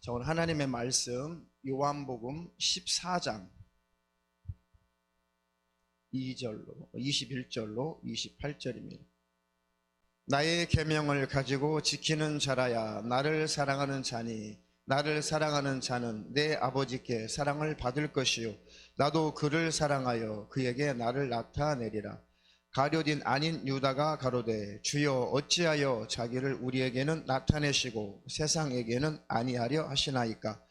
자, 오늘 하나님의 말씀 요한복음 14장 2절로 21절로 28절입니다. 나의 계명을 가지고 지키는 자라야 나를 사랑하는 자니 나를 사랑하는 자는 내 아버지께 사랑을 받을 것이요 나도 그를 사랑하여 그에게 나를 나타내리라. 가룟인 아닌 유다가 가로되 주여 어찌하여 자기를 우리에게는 나타내시고 세상에게는 아니하려 하시나이까.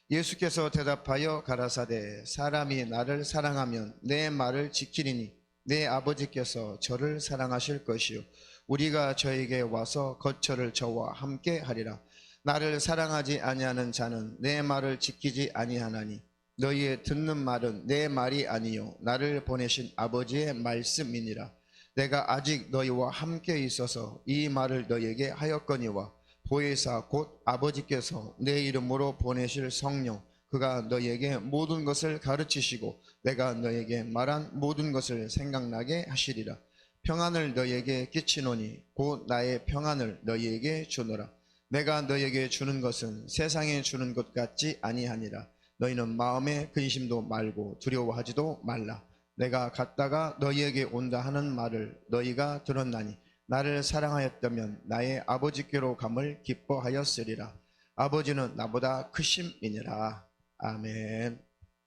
예수께서 대답하여 가라사대 사람이 나를 사랑하면 내 말을 지키리니 내 아버지께서 저를 사랑하실 것이요 우리가 저에게 와서 거처를 저와 함께 하리라. 나를 사랑하지 아니하는 자는 내 말을 지키지 아니하나니 너희의 듣는 말은 내 말이 아니요 나를 보내신 아버지의 말씀이니라. 내가 아직 너희와 함께 있어서 이 말을 너희에게 하였거니와 보혜사 곧 아버지께서 내 이름으로 보내실 성령 그가 너희에게 모든 것을 가르치시고 내가 너희에게 말한 모든 것을 생각나게 하시리라. 평안을 너희에게 끼치노니 곧 나의 평안을 너희에게 주노라. 내가 너희에게 주는 것은 세상에 주는 것 같지 아니하니라. 너희는 마음에 근심도 말고 두려워하지도 말라. 내가 갔다가 너희에게 온다 하는 말을 너희가 들었나니 나를 사랑하였다면 나의 아버지께로 감을 기뻐하였으리라. 아버지는 나보다 크심이니라. 아멘.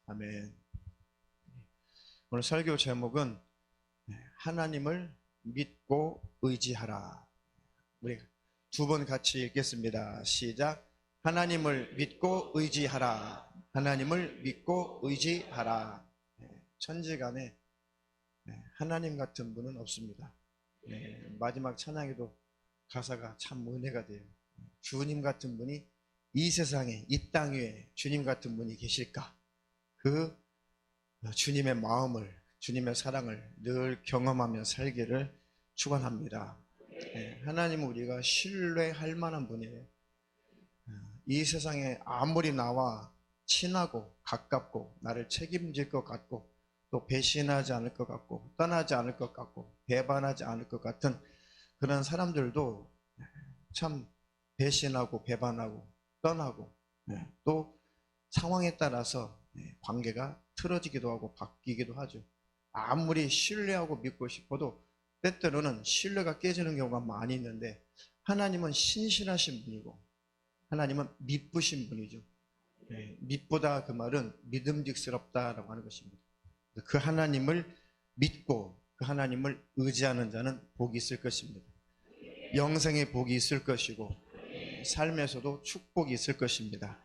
아멘. 오늘 설교 제목은 하나님을 믿고 의지하라. 우리 두 번 같이 읽겠습니다. 시작. 하나님을 믿고 의지하라. 하나님을 믿고 의지하라. 천지간에 하나님 같은 분은 없습니다. 마지막 찬양에도 가사가 참 은혜가 돼요. 주님 같은 분이 이 세상에 이 땅 위에 주님 같은 분이 계실까? 그 주님의 마음을 주님의 사랑을 늘 경험하며 살기를 축원합니다. 하나님은 우리가 신뢰할 만한 분이에요. 이 세상에 아무리 나와 친하고 가깝고 나를 책임질 것 같고 또 배신하지 않을 것 같고 떠나지 않을 것 같고 배반하지 않을 것 같은 그런 사람들도 참 배신하고 배반하고 떠나고 또 상황에 따라서 관계가 틀어지기도 하고 바뀌기도 하죠. 아무리 신뢰하고 믿고 싶어도 때때로는 신뢰가 깨지는 경우가 많이 있는데 하나님은 신실하신 분이고 하나님은 믿으신 분이죠. 믿보다 그 말은 믿음직스럽다라고 하는 것입니다. 그 하나님을 믿고 그 하나님을 의지하는 자는 복이 있을 것입니다. 영생의 복이 있을 것이고 삶에서도 축복이 있을 것입니다.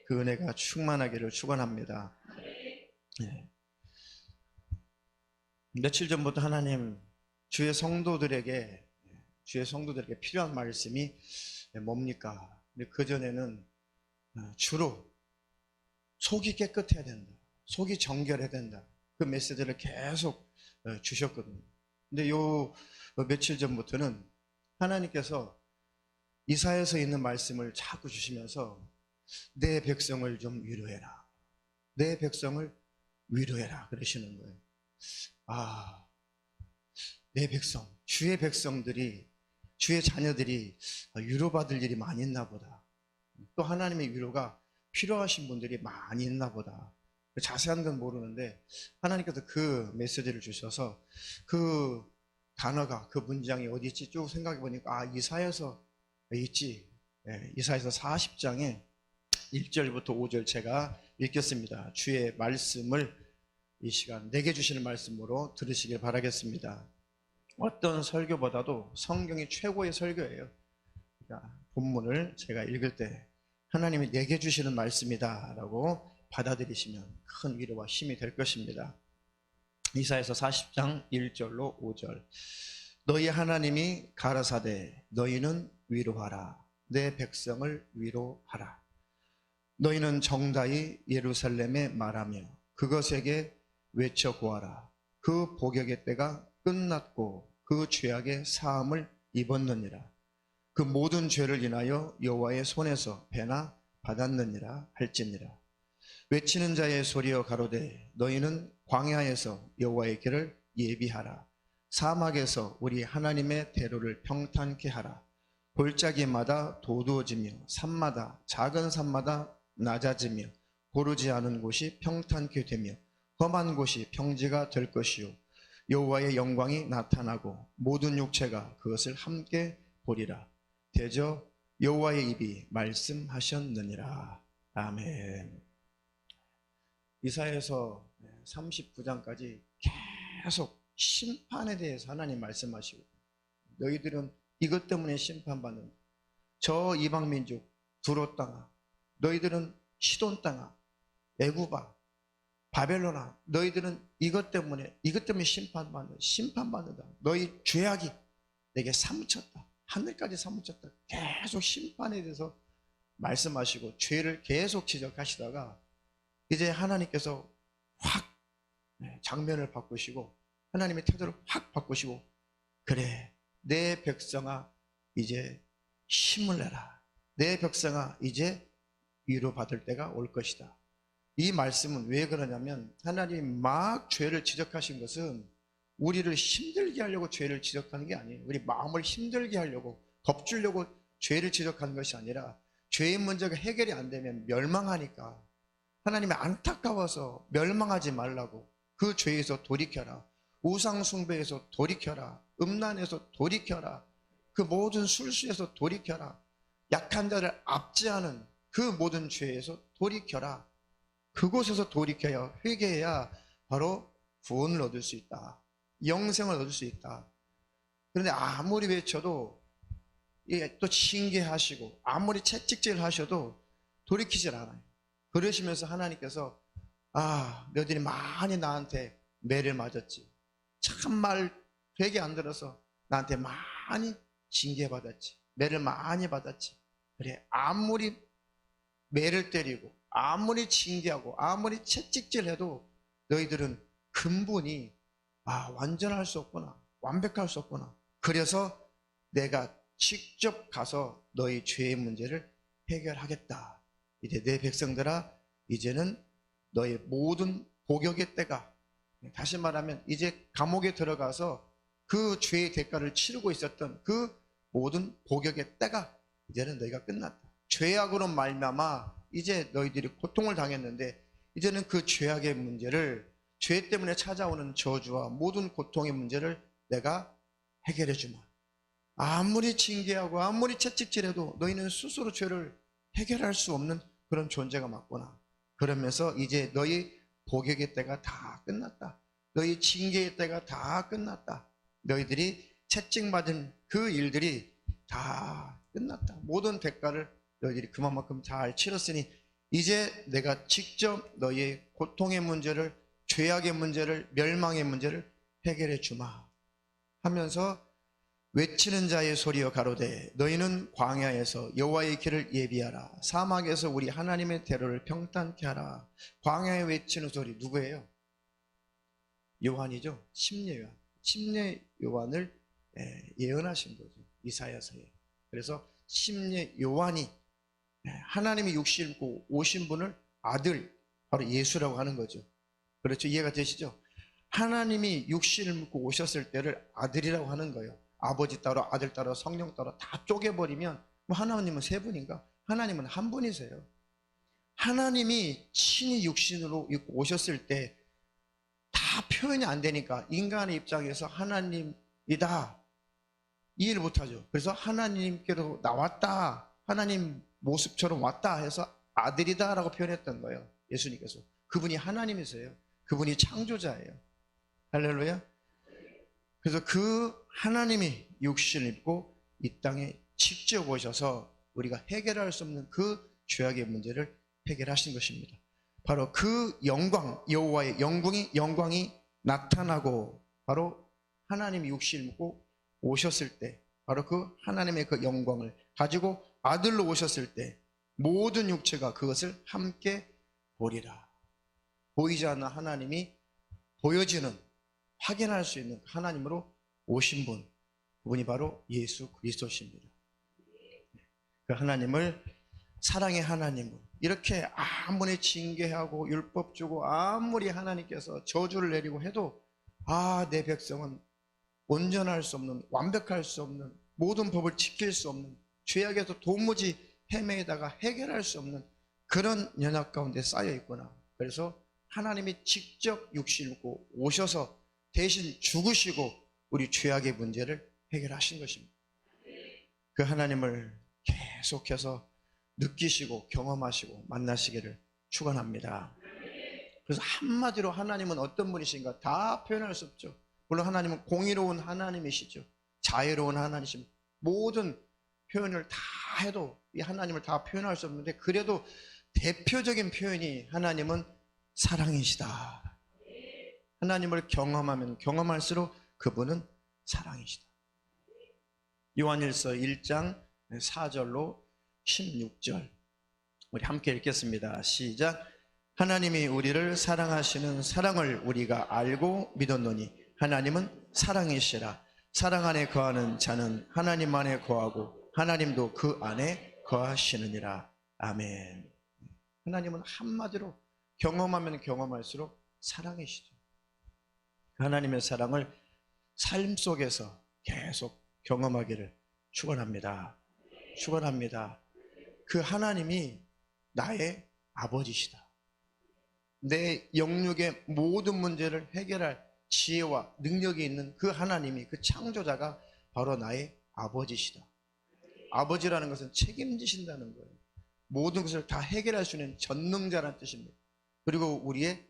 그 은혜가 충만하기를 축원합니다. 며칠 전부터 하나님 주의 성도들에게 필요한 말씀이 뭡니까? 근데 그전에는 주로 속이 깨끗해야 된다. 속이 정결해야 된다. 그 메시지를 계속 주셨거든요. 근데 요 며칠 전부터는 하나님께서 이사야서 있는 말씀을 자꾸 주시면서 내 백성을 좀 위로해라. 내 백성을 위로해라. 그러시는 거예요. 내 백성, 주의 백성들이, 주의 자녀들이 위로받을 일이 많이 있나 보다. 또 하나님의 위로가 필요하신 분들이 많이 있나 보다. 자세한 건 모르는데 하나님께서 그 메시지를 주셔서 그 단어가 그 문장이 어디 있지 쭉 생각해 보니까 이사야서 있지. 이사야서 40장에 1절부터 5절 제가 읽겠습니다. 주의 말씀을 이 시간 내게 주시는 말씀으로 들으시길 바라겠습니다. 어떤 설교보다도 성경이 최고의 설교예요. 그러니까 본문을 제가 읽을 때 하나님이 내게 주시는 말씀이다 라고 받아들이시면 큰 위로와 힘이 될 것입니다. 이사야서 40장 1절로 5절. 너희 하나님이 가라사대 너희는 위로하라. 내 백성을 위로하라. 너희는 정다이 예루살렘에 말하며 그것에게 외쳐 구하라. 그 복역의 때가 끝났고 그 죄악의 사함을 입었느니라. 그 모든 죄를 인하여 여호와의 손에서 배나 받았느니라 할지니라. 외치는 자의 소리여 가로되 너희는 광야에서 여호와의 길을 예비하라. 사막에서 우리 하나님의 대로를 평탄케 하라. 골짜기마다 도두어지며 산마다 작은 산마다 낮아지며 고르지 않은 곳이 평탄케 되며 험한 곳이 평지가 될 것이요 여호와의 영광이 나타나고 모든 육체가 그것을 함께 보리라. 대저 여호와의 입이 말씀하셨느니라. 아멘. 이사야서 39장까지 계속 심판에 대해서 하나님 말씀하시고, 너희들은 이것 때문에 심판받는다. 저 이방민족 두로 땅아, 너희들은 시돈 땅아, 애굽아, 바벨론아, 너희들은 이것 때문에 심판받는다. 너희 죄악이 내게 사무쳤다. 하늘까지 사무쳤다. 계속 심판에 대해서 말씀하시고 죄를 계속 지적하시다가 이제 하나님께서 확 장면을 바꾸시고 하나님의 태도를 확 바꾸시고, 그래, 내 백성아 이제 힘을 내라. 내 백성아 이제 위로받을 때가 올 것이다. 이 말씀은 왜 그러냐면, 하나님이 막 죄를 지적하신 것은 우리를 힘들게 하려고 죄를 지적하는 게 아니에요. 우리 마음을 힘들게 하려고, 겁주려고 죄를 지적하는 것이 아니라, 죄의 문제가 해결이 안 되면 멸망하니까 하나님이 안타까워서 멸망하지 말라고, 그 죄에서 돌이켜라. 우상 숭배에서 돌이켜라. 음란에서 돌이켜라. 그 모든 술수에서 돌이켜라. 약한 자를 압제하는 그 모든 죄에서 돌이켜라. 그곳에서 돌이켜야, 회개해야 바로 구원을 얻을 수 있다. 영생을 얻을 수 있다. 그런데 아무리 외쳐도 또 징계하시고 아무리 채찍질 하셔도 돌이키질 않아요. 그러시면서 하나님께서 너희들이 많이 나한테 매를 맞았지. 참말 되게 안 들어서 나한테 많이 징계받았지. 매를 많이 받았지. 그래, 아무리 매를 때리고 아무리 징계하고 아무리 채찍질해도 너희들은 근본이 완전할 수 없구나, 완벽할 수 없구나. 그래서 내가 직접 가서 너희 죄의 문제를 해결하겠다. 이제 내 백성들아, 이제는 너의 모든 복역의 때가, 다시 말하면 이제 감옥에 들어가서 그 죄의 대가를 치르고 있었던 그 모든 복역의 때가 이제는 너희가 끝났다. 죄악으로 말미암아 이제 너희들이 고통을 당했는데, 이제는 그 죄악의 문제를, 죄 때문에 찾아오는 저주와 모든 고통의 문제를 내가 해결해 주마. 아무리 징계하고 아무리 채찍질해도 너희는 스스로 죄를 해결할 수 없는 그런 존재가 맞구나. 그러면서 이제 너희 복역의 때가 다 끝났다. 너희 징계의 때가 다 끝났다. 너희들이 채찍맞은 그 일들이 다 끝났다. 모든 대가를 너희들이 그만큼 잘 치렀으니 이제 내가 직접 너희의 고통의 문제를, 죄악의 문제를, 멸망의 문제를 해결해 주마 하면서, 외치는 자의 소리여 가로되 너희는 광야에서 여호와의 길을 예비하라. 사막에서 우리 하나님의 대로를 평탄케 하라. 광야에 외치는 소리 누구예요? 요한이죠. 침례 요한. 침례 요한을 예언하신 거죠, 이사야서에. 그래서 침례 요한이 하나님이 육신을 입고 오신 분을 아들, 바로 예수라고 하는 거죠. 그렇죠? 이해가 되시죠? 하나님이 육신을 입고 오셨을 때를 아들이라고 하는 거예요. 아버지 따로 아들 따로 성령 따로 다 쪼개버리면 하나님은 세 분인가? 하나님은 한 분이세요. 하나님이 친히 육신으로 입고 오셨을 때 다 표현이 안 되니까 인간의 입장에서 하나님이다 이해를 못하죠. 그래서 하나님께로 나왔다, 하나님 모습처럼 왔다 해서 아들이다 라고 표현했던 거예요. 예수님께서. 그분이 하나님이세요. 그분이 창조자예요. 할렐루야. 그래서 그 하나님이 육신을 입고 이 땅에 직접 오셔서 우리가 해결할 수 없는 그 죄악의 문제를 해결하신 것입니다. 바로 그 영광, 여호와의 영광이 나타나고, 바로 하나님이 육신을 입고 오셨을 때, 바로 그 하나님의 그 영광을 가지고 아들로 오셨을 때 모든 육체가 그것을 함께 보리라. 보이지 않는 하나님이 보여지는, 확인할 수 있는 하나님으로 오신 분, 그분이 바로 예수 그리스도십니다. 그 하나님을, 사랑의 하나님을 이렇게 아무리 징계하고 율법 주고 아무리 하나님께서 저주를 내리고 해도 내 백성은 온전할 수 없는, 완벽할 수 없는, 모든 법을 지킬 수 없는 죄악에서 도무지 헤매다가 해결할 수 없는 그런 연약 가운데 쌓여 있구나. 그래서 하나님이 직접 육신으로 오셔서 대신 죽으시고 우리 죄악의 문제를 해결하신 것입니다. 그 하나님을 계속해서 느끼시고 경험하시고 만나시기를 축원합니다. 그래서 한마디로 하나님은 어떤 분이신가 다 표현할 수 없죠. 물론 하나님은 공의로운 하나님이시죠. 자애로운 하나님이십니다. 모든 표현을 다 해도 이 하나님을 다 표현할 수 없는데, 그래도 대표적인 표현이 하나님은 사랑이시다. 하나님을 경험하면 경험할수록 그분은 사랑이시다. 요한일서 1장 4절로 16절 우리 함께 읽겠습니다. 시작. 하나님이 우리를 사랑하시는 사랑을 우리가 알고 믿었노니 하나님은 사랑이시라. 사랑 안에 거하는 자는 하나님 안에 거하고 하나님도 그 안에 거하시느니라. 아멘. 하나님은 한마디로 경험하면 경험할수록 사랑이시죠. 하나님의 사랑을 삶 속에서 계속 경험하기를 축원합니다. 축원합니다. 그 하나님이 나의 아버지시다. 내 영육의 모든 문제를 해결할 지혜와 능력이 있는 그 하나님이, 그 창조자가 바로 나의 아버지시다. 아버지라는 것은 책임지신다는 거예요. 모든 것을 다 해결할 수 있는 전능자라는 뜻입니다. 그리고 우리의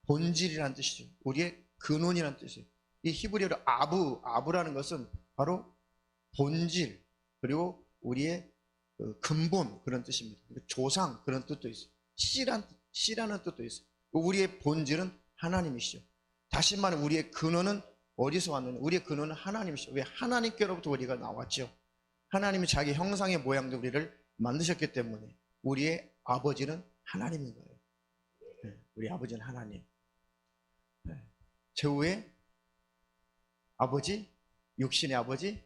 본질이라는 뜻이죠. 우리의 근원이라는 뜻이에요. 이 히브리어로 아부라는 것은 바로 본질, 그리고 우리의 근본, 그런 뜻입니다. 조상, 그런 뜻도 있어요. 씨라는 뜻도 있어요. 우리의 본질은 하나님이시죠. 다시 말해 우리의 근원은 어디서 왔느냐? 우리의 근원은 하나님이시죠. 왜? 하나님께로부터 우리가 나왔죠. 하나님이 자기 형상의 모양도 우리를 만드셨기 때문에 우리의 아버지는 하나님인 거예요. 우리 아버지는 하나님. 최후의 아버지, 육신의 아버지,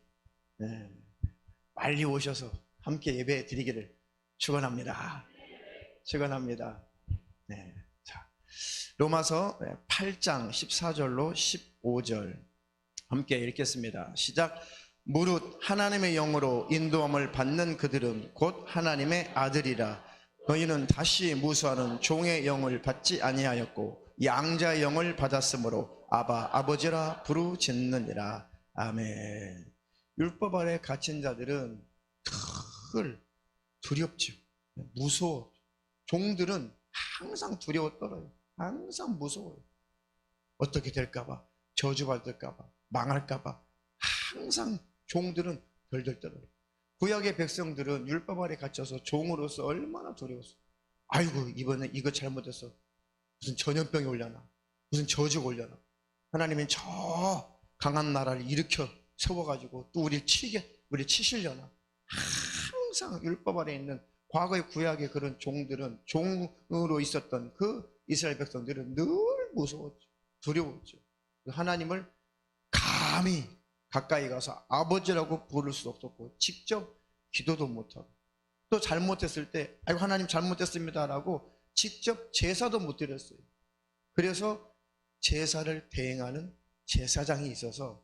빨리 오셔서 함께 예배 드리기를 축원합니다. 축원합니다. 자, 로마서 8장 14절로 15절 함께 읽겠습니다. 시작. 무릇 하나님의 영으로 인도함을 받는 그들은 곧 하나님의 아들이라. 너희는 다시 무수하는 종의 영을 받지 아니하였고 양자의 영을 받았으므로 아바 아버지라 부르짖느니라. 아멘. 율법 아래 갇힌 자들은 늘 두렵죠. 무서워. 종들은 항상 두려워 떨어요. 항상 무서워요. 어떻게 될까봐, 저주받을까봐, 망할까봐 항상 종들은 덜덜 떨어요. 구약의 백성들은 율법 아래 갇혀서 종으로서 얼마나 두려웠어. 아이고, 이번에 이거 잘못해서 무슨 전염병이 올려나, 무슨 저주가 올려나. 하나님은 저 강한 나라를 일으켜 세워가지고 또 우리 치시려나. 항상 율법 아래 있는 과거의 구약의 그런 종들은, 종으로 있었던 그 이스라엘 백성들은 늘 무서웠죠. 두려웠죠. 하나님을 감히 가까이 가서 아버지라고 부를 수 없었고 직접 기도도 못하고, 또 잘못했을 때 아이고 하나님 잘못했습니다라고 직접 제사도 못 드렸어요. 그래서 제사를 대행하는 제사장이 있어서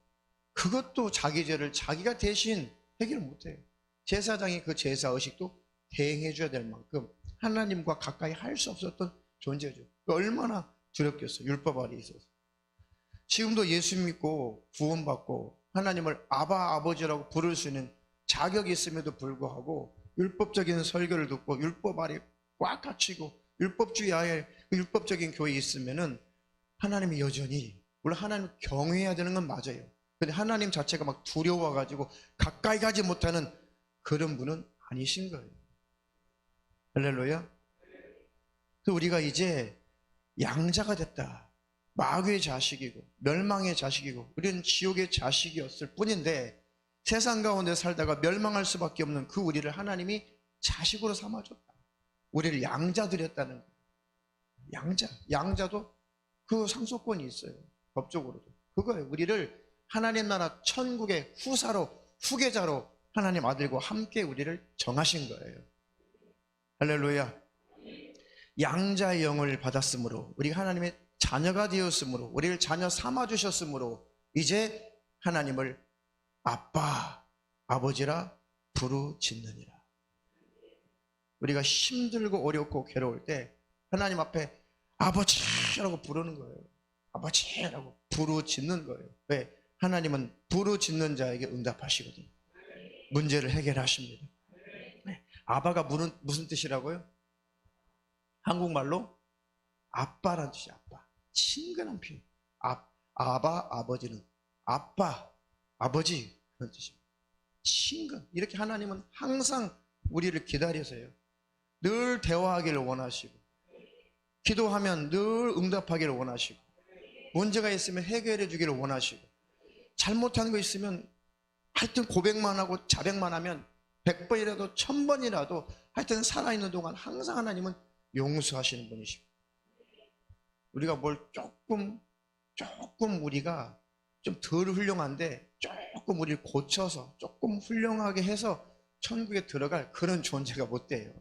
그것도 자기 죄를 자기가 대신 해결 못해요. 제사장이 그 제사 의식도 대행해 줘야 될 만큼 하나님과 가까이 할 수 없었던 존재죠. 얼마나 두렵겠어요. 율법 아래 있어서. 지금도 예수 믿고 구원받고 하나님을 아바 아버지라고 부를 수 있는 자격이 있음에도 불구하고 율법적인 설교를 듣고 율법 아래 꽉 갇히고 율법주의 아래 율법적인 교회에 있으면은 하나님이 여전히, 물론 하나님 경외해야 되는 건 맞아요. 근데 하나님 자체가 막 두려워가지고 가까이 가지 못하는 그런 분은 아니신 거예요. 할렐루야. 우리가 이제 양자가 됐다. 마귀의 자식이고 멸망의 자식이고 우리는 지옥의 자식이었을 뿐인데 세상 가운데 살다가 멸망할 수밖에 없는 그 우리를 하나님이 자식으로 삼아줬다. 우리를 양자드렸다는 거예요. 양자도 그 상속권이 있어요. 법적으로도. 그거예요. 우리를 하나님 나라 천국의 후계자로 하나님 아들과 함께 우리를 정하신 거예요. 할렐루야. 양자의 영을 받았으므로, 우리가 하나님의 자녀가 되었으므로, 우리를 자녀 삼아주셨으므로 이제 하나님을 아빠, 아버지라 부르짖느니라. 우리가 힘들고 어렵고 괴로울 때 하나님 앞에 아버지라고 부르는 거예요. 아버지라고 부르짖는 거예요. 왜? 하나님은 부르짖는 자에게 응답하시거든요. 문제를 해결하십니다. 아바가 무슨 뜻이라고요? 한국말로 아빠란 뜻이야. 아빠. 친근한 표현. 아바, 아버지는 아빠, 아버지 그런 뜻입니다. 친근. 이렇게 하나님은 항상 우리를 기다리세요. 늘 대화하기를 원하시고, 기도하면 늘 응답하기를 원하시고, 문제가 있으면 해결해 주기를 원하시고, 잘못한 거 있으면 하여튼 고백만 하고 자백만 하면 100번이라도 1000번이라도 하여튼 살아있는 동안 항상 하나님은 용서하시는 분이시고, 우리가 뭘 조금 우리가 좀 덜 훌륭한데 조금 우리를 고쳐서 조금 훌륭하게 해서 천국에 들어갈 그런 존재가 못 돼요.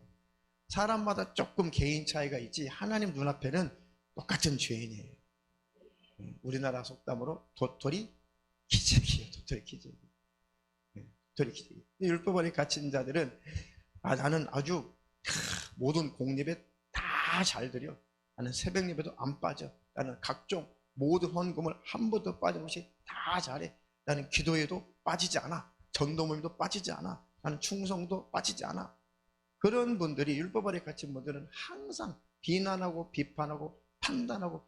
사람마다 조금 개인 차이가 있지 하나님 눈앞에는 똑같은 죄인이에요. 우리나라 속담으로 도토리 기적이에요. 도토리 기적. 도토리 기적. 율법 안에 갇힌 자들은 나는 아주 모든 공예배 다 잘 드려. 나는 새벽 예배도 안 빠져. 나는 각종 모든 헌금을 한 번도 빠짐없이 다 잘해. 나는 기도에도 빠지지 않아. 전도모임도 빠지지 않아. 나는 충성도 빠지지 않아. 그런 분들이 율법 아래 갇힌 분들은 항상 비난하고 비판하고 판단하고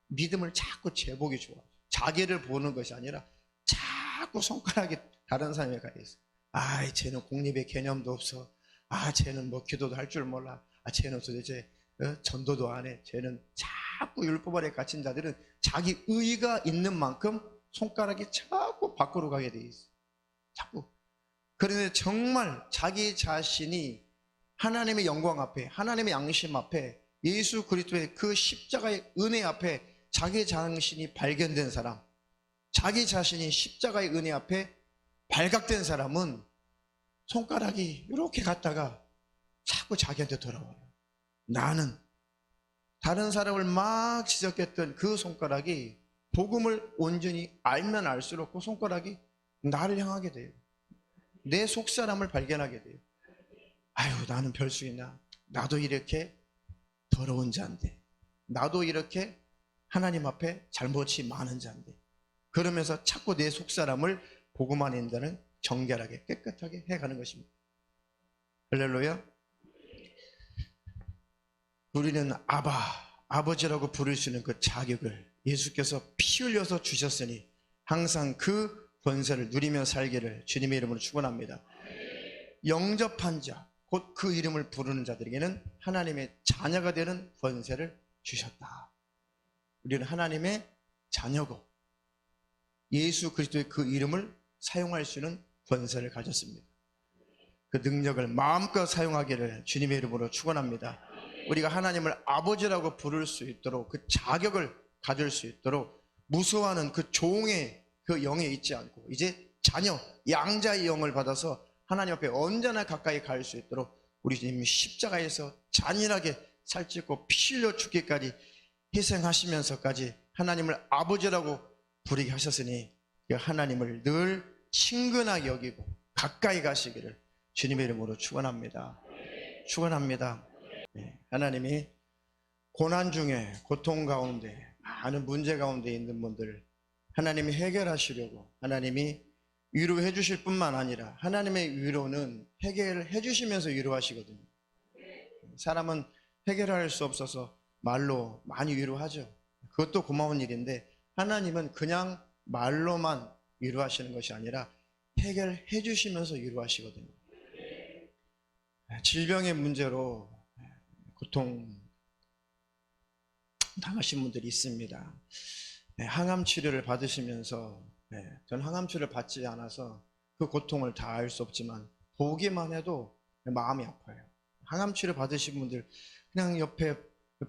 믿음을 자꾸 재보기 좋아. 자기를 보는 것이 아니라 자꾸 손가락이 다른 사람에 가 있어. 아, 쟤는 공립의 개념도 없어. 아, 쟤는 뭐 기도도 할 줄 몰라. 아, 쟤는 도대체 전도도 안 해. 쟤는 자꾸 율법 아래 갇힌 자들은 자기 의가 있는 만큼 손가락이 자꾸 밖으로 가게 돼 있어. 자꾸. 그런데 정말 자기 자신이 하나님의 영광 앞에, 하나님의 양심 앞에, 예수 그리스도의 그 십자가의 은혜 앞에 자기 자신이 발견된 사람, 자기 자신이 십자가의 은혜 앞에 발각된 사람은 손가락이 이렇게 갔다가 자꾸 자기한테 돌아와요. 나는 다른 사람을 막 지적했던 그 손가락이 복음을 온전히 알면 알수록 그 손가락이 나를 향하게 돼요. 내 속사람을 발견하게 돼요. 아유, 나는 별 수 있나? 나도 이렇게 더러운 자인데, 나도 이렇게 하나님 앞에 잘못이 많은 자인데, 그러면서 자꾸 내 속사람을 복음 안에 있는 자는 정결하게 깨끗하게 해가는 것입니다. 할렐루야. 우리는 아버지라고 부를 수 있는 그 자격을 예수께서 피 흘려서 주셨으니 항상 그 권세를 누리며 살기를 주님의 이름으로 축원합니다. 영접한 자, 곧 그 이름을 부르는 자들에게는 하나님의 자녀가 되는 권세를 주셨다. 우리는 하나님의 자녀고 예수 그리스도의 그 이름을 사용할 수 있는 권세를 가졌습니다. 그 능력을 마음껏 사용하기를 주님의 이름으로 축원합니다. 우리가 하나님을 아버지라고 부를 수 있도록 그 자격을 가질 수 있도록 무서워하는 그 종의 그 영에 있지 않고 이제 자녀, 양자의 영을 받아서 하나님 앞에 언제나 가까이 갈 수 있도록 우리 주님이 십자가에서 잔인하게 살찌고 피 흘려 죽기까지 희생하시면서까지 하나님을 아버지라고 부르게 하셨으니 하나님을 늘 친근하게 여기고 가까이 가시기를 주님의 이름으로 축원합니다. 축원합니다. 하나님이 고난 중에 고통 가운데 많은 문제 가운데 있는 분들 하나님이 해결하시려고 하나님이 위로해 주실 뿐만 아니라 하나님의 위로는 해결해 주시면서 위로하시거든요. 사람은 해결할 수 없어서 말로 많이 위로하죠. 그것도 고마운 일인데 하나님은 그냥 말로만 위로하시는 것이 아니라 해결해 주시면서 위로하시거든요. 질병의 문제로 고통 당하신 분들이 있습니다. 항암 치료를 받으시면서 전 항암 치료를 받지 않아서 그 고통을 다 알 수 없지만 보기만 해도 마음이 아파요. 항암 치료 받으신 분들 그냥 옆에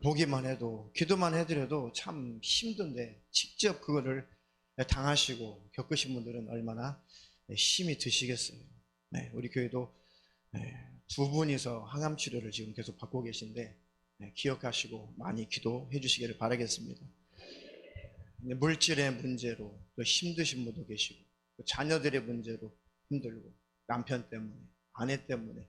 보기만 해도 기도만 해드려도 참 힘든데 직접 그거를 당하시고 겪으신 분들은 얼마나 힘이 드시겠어요. 우리 교회도 두 분이서 항암 치료를 지금 계속 받고 계신데 기억하시고 많이 기도해 주시기를 바라겠습니다. 물질의 문제로 또 힘드신 분도 계시고 또 자녀들의 문제로 힘들고 남편 때문에 아내 때문에,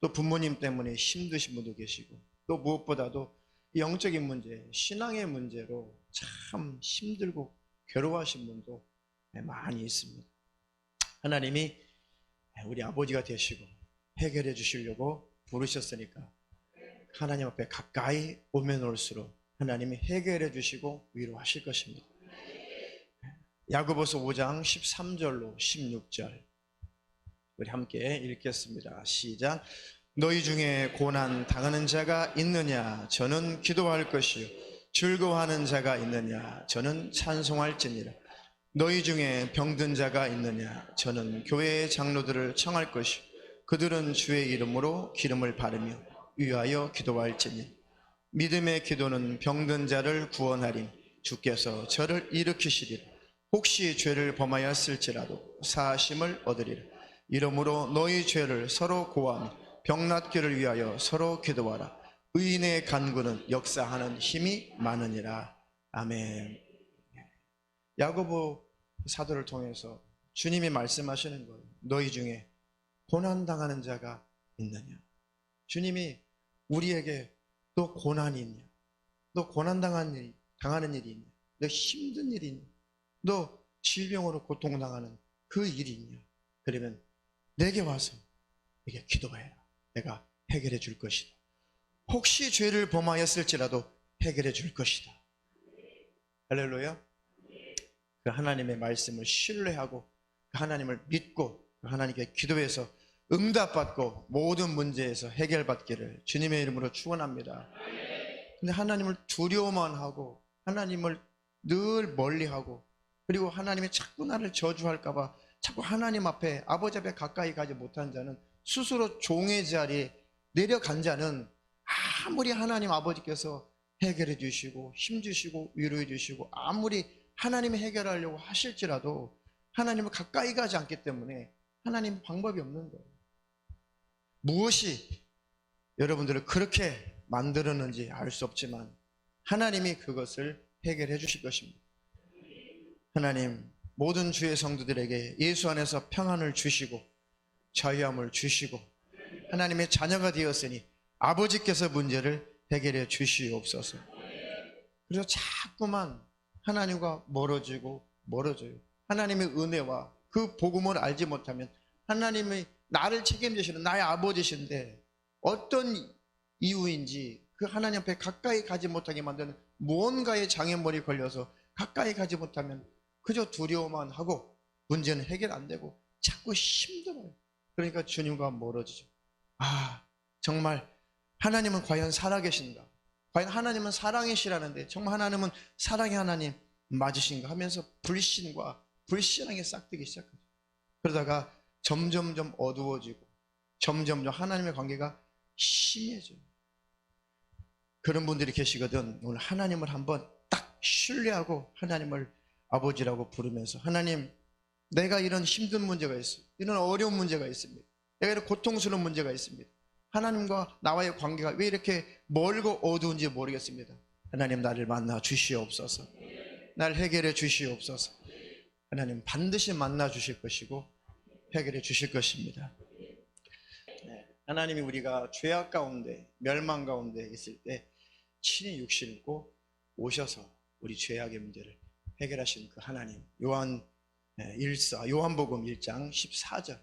또 부모님 때문에 힘드신 분도 계시고, 또 무엇보다도 영적인 문제, 신앙의 문제로 참 힘들고 괴로워하신 분도 많이 있습니다. 하나님이 우리 아버지가 되시고 해결해 주시려고 부르셨으니까 하나님 앞에 가까이 오면 올수록 하나님이 해결해 주시고 위로하실 것입니다. 야고보서 5장 13절로 16절 우리 함께 읽겠습니다. 시작. 너희 중에 고난 당하는 자가 있느냐? 저는 기도할 것이요. 즐거워하는 자가 있느냐? 저는 찬송할지니라. 너희 중에 병든 자가 있느냐? 저는 교회의 장로들을 청할 것이요. 그들은 주의 이름으로 기름을 바르며 위하여 기도할지니. 믿음의 기도는 병든 자를 구원하리니 주께서 저를 일으키시리라. 혹시 죄를 범하였을지라도 사하심을 얻으리라. 이러므로 너희 죄를 서로 고하며 병낫기를 위하여 서로 기도하라. 의인의 간구는 역사하는 힘이 많으니라. 아멘. 야고보 사도를 통해서 주님이 말씀하시는 거예요. 너희 중에 고난당하는 자가 있느냐? 주님이 우리에게 너 고난이 있냐? 너 고난당하는 일이 있냐? 너 힘든 일이 있냐? 너 질병으로 고통당하는 그 일이 있냐? 그러면 내게 와서 내게 기도해라. 내가 해결해 줄 것이다. 혹시 죄를 범하였을지라도 해결해 줄 것이다. 할렐루야. 그 하나님의 말씀을 신뢰하고 그 하나님을 믿고 그 하나님께 기도해서 응답받고 모든 문제에서 해결받기를 주님의 이름으로 축원합니다. 근데 하나님을 두려워만 하고 하나님을 늘 멀리하고 그리고 하나님이 자꾸 나를 저주할까 봐 자꾸 하나님 앞에 아버지 앞에 가까이 가지 못한 자는 스스로 종의 자리에 내려간 자는 아무리 하나님 아버지께서 해결해 주시고 힘 주시고 위로해 주시고 아무리 하나님이 해결하려고 하실지라도 하나님을 가까이 가지 않기 때문에 하나님 방법이 없는 거예요. 무엇이 여러분들을 그렇게 만들었는지 알 수 없지만 하나님이 그것을 해결해 주실 것입니다. 하나님 모든 주의 성도들에게 예수 안에서 평안을 주시고 자유함을 주시고 하나님의 자녀가 되었으니 아버지께서 문제를 해결해 주시옵소서. 그래서 자꾸만 하나님과 멀어져요. 하나님의 은혜와 그 복음을 알지 못하면 하나님이 나를 책임지시는 나의 아버지신데 어떤 이유인지 그 하나님 앞에 가까이 가지 못하게 만드는 무언가의 장애물이 걸려서 가까이 가지 못하면 그저 두려워만 하고 문제는 해결 안 되고 자꾸 힘들어요. 그러니까 주님과 멀어지죠. 정말 하나님은 과연 살아계신가? 과연 하나님은 사랑이시라는데 정말 하나님은 사랑의 하나님 맞으신가 하면서 불신과 불신앙에 싹트기 시작하죠. 그러다가 점점점 어두워지고 점점점 하나님의 관계가 심해져요. 그런 분들이 계시거든. 오늘 하나님을 한번 딱 신뢰하고 하나님을 아버지라고 부르면서 하나님 내가 이런 힘든 문제가 있어요. 이런 어려운 문제가 있습니다. 내가 이런 고통스러운 문제가 있습니다. 하나님과 나와의 관계가 왜 이렇게 멀고 어두운지 모르겠습니다. 하나님 나를 만나 주시옵소서. 나를 해결해 주시옵소서. 하나님 반드시 만나 주실 것이고 해결해 주실 것입니다. 하나님이 우리가 죄악 가운데 멸망 가운데 있을 때 친히 육신을 입고 오셔서 우리 죄악의 문제를 해결하신 그 하나님. 요한복음 1장 14절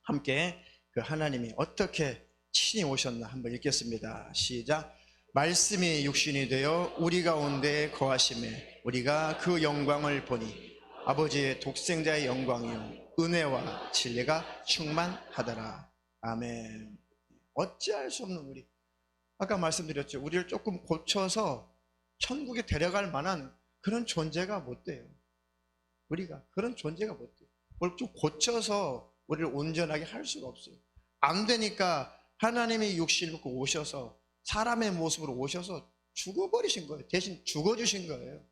함께 그 하나님이 어떻게 친히 오셨나 한번 읽겠습니다. 시작. 말씀이 육신이 되어 우리 가운데 거하심에 우리가 그 영광을 보니 아버지의 독생자의 영광이요 은혜와 진리가 충만하더라. 아멘. 어찌할 수 없는 우리, 아까 말씀드렸죠. 우리를 조금 고쳐서 천국에 데려갈 만한 그런 존재가 못 돼요. 우리가 그런 존재가 못 돼요. 뭘 좀 고쳐서 우리를 온전하게 할 수가 없어요. 안 되니까 하나님이 육신을 입고 오셔서 사람의 모습으로 오셔서 죽어버리신 거예요. 대신 죽어주신 거예요.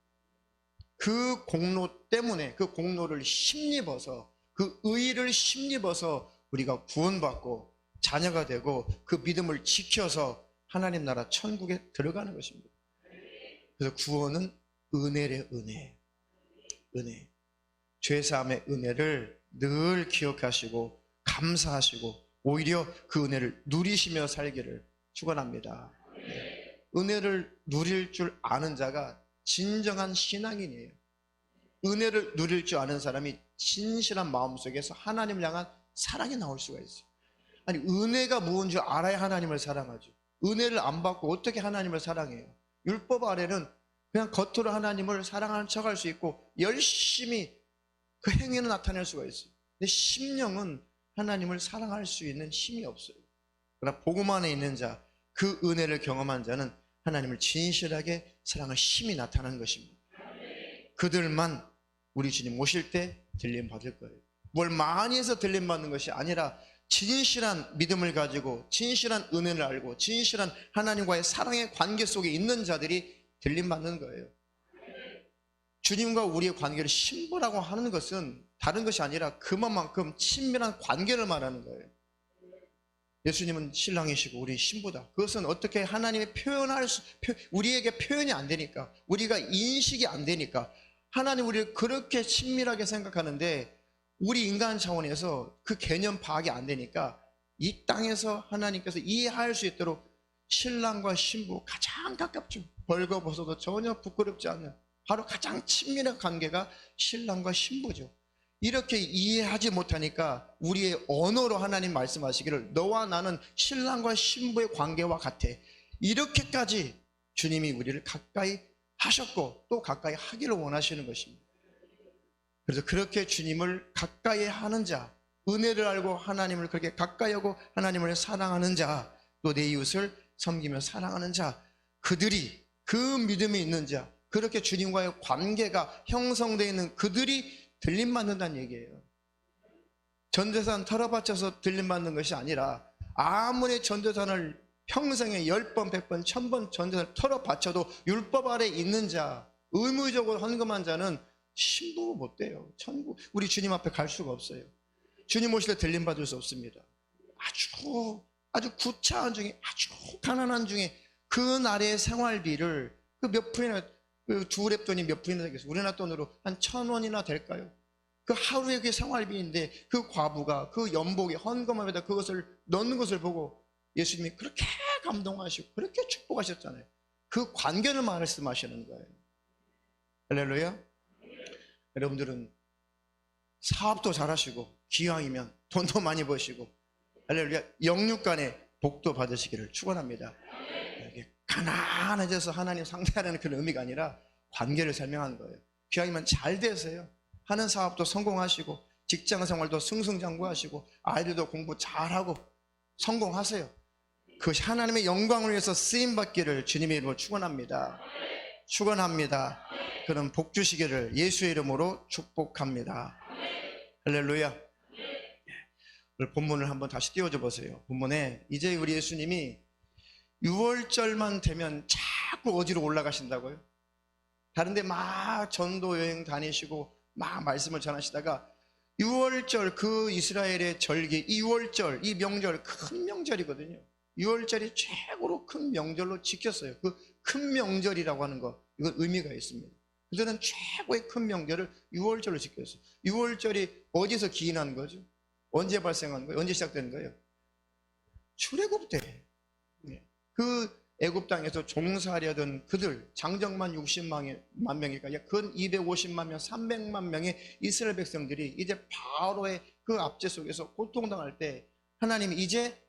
그 공로 때문에 그 공로를 힘입어서 그 의의를 힘입어서 우리가 구원받고 자녀가 되고 그 믿음을 지켜서 하나님 나라 천국에 들어가는 것입니다. 그래서 구원은 은혜래. 은혜. 죄사함의 은혜를 늘 기억하시고 감사하시고 오히려 그 은혜를 누리시며 살기를 축원합니다. 은혜를 누릴 줄 아는 자가 진정한 신앙인이에요. 은혜를 누릴 줄 아는 사람이 진실한 마음속에서 하나님을 향한 사랑이 나올 수가 있어요. 아니, 은혜가 무엇인 줄 알아야 하나님을 사랑하죠. 은혜를 안 받고 어떻게 하나님을 사랑해요? 율법 아래는 그냥 겉으로 하나님을 사랑하는 척할 수 있고 열심히 그 행위는 나타낼 수가 있어요. 근데 심령은 하나님을 사랑할 수 있는 힘이 없어요. 그러나 복음 안에 있는 자, 그 은혜를 경험한 자는 하나님을 진실하게 사랑할 힘이 나타나는 것입니다. 그들만 우리 주님 오실 때 들림 받을 거예요. 뭘 많이 해서 들림 받는 것이 아니라 진실한 믿음을 가지고 진실한 은혜를 알고 진실한 하나님과의 사랑의 관계 속에 있는 자들이 들림 받는 거예요. 주님과 우리의 관계를 신부라고 하는 것은 다른 것이 아니라 그만큼 친밀한 관계를 말하는 거예요. 예수님은 신랑이시고 우리 신부다. 그것은 어떻게 하나님이 우리에게 표현이 안 되니까, 우리가 인식이 안 되니까 하나님 우리를 그렇게 친밀하게 생각하는데 우리 인간 차원에서 그 개념 파악이 안 되니까 이 땅에서 하나님께서 이해할 수 있도록 신랑과 신부 가장 가깝죠. 벌거벗어도 전혀 부끄럽지 않는 바로 가장 친밀한 관계가 신랑과 신부죠. 이렇게 이해하지 못하니까 우리의 언어로 하나님 말씀하시기를 너와 나는 신랑과 신부의 관계와 같아. 이렇게까지 주님이 우리를 가까이 하셨고 또 가까이 하기를 원하시는 것입니다. 그래서 그렇게 주님을 가까이 하는 자, 은혜를 알고 하나님을 그렇게 가까이 하고 하나님을 사랑하는 자, 또 내 이웃을 섬기며 사랑하는 자, 그들이 그 믿음이 있는 자, 그렇게 주님과의 관계가 형성되어 있는 그들이 들림 받는다는 얘기예요. 전도산 털어바쳐서 들림 받는 것이 아니라 아무리 전도산을 평생에 10번, 100번, 1000번 전도산을 털어바쳐도 율법 아래 있는 자, 의무적으로 헌금한 자는 신부가 못 돼요. 천국, 우리 주님 앞에 갈 수가 없어요. 주님 오실 때 들림 받을 수 없습니다. 아주 구차한 중에, 아주 가난한 중에 그 날의 생활비를 그 몇 푼이나, 그 두 랩 돈이 몇 푼이나 되겠어요? 우리나라 돈으로 한 1,000원이나 될까요? 그 하루의 그 생활비인데 그 과부가 그 연복에 헌금함에다 그것을 넣는 것을 보고 예수님이 그렇게 감동하시고 그렇게 축복하셨잖아요. 그 관계를 말씀하시는 거예요. 할렐루야. 여러분들은 사업도 잘하시고 기왕이면 돈도 많이 버시고 할렐루야, 영육간에 복도 받으시기를 축원합니다. 가난해져서 하나님 상대하려는 그런 의미가 아니라 관계를 설명하는 거예요. 기왕이면 잘 되세요. 하는 사업도 성공하시고 직장 생활도 승승장구하시고 아이들도 공부 잘하고 성공하세요. 그것이 하나님의 영광을 위해서 쓰임받기를 주님의 이름으로 축원합니다. 축원합니다. 그런 복 주시기를 예수의 이름으로 축복합니다. 할렐루야. 오늘 본문을 한번 다시 띄워줘 보세요. 본문에 이제 우리 예수님이 6월절만 되면 자꾸 어디로 올라가신다고요? 다른데 막 전도 여행 다니시고 막 말씀을 전하시다가 6월절, 그 이스라엘의 절기, 2월절, 이 명절 큰 명절이거든요. 6월절이 최고로 큰 명절로 지켰어요. 그 큰 명절이라고 하는 거, 이건 의미가 있습니다. 그들은 최고의 큰 명절을 6월절로 지켰어요. 6월절이 어디서 기인하는 거죠? 언제 발생한 거예요? 언제 시작되는 거예요? 출애굽 때. 그 애굽 땅에서 종살이하던 그들, 장정만 60만 명이니까 약 근 250만 명, 300만 명의 이스라엘 백성들이 이제 바로의 그 압제 속에서 고통당할 때 하나님이 이제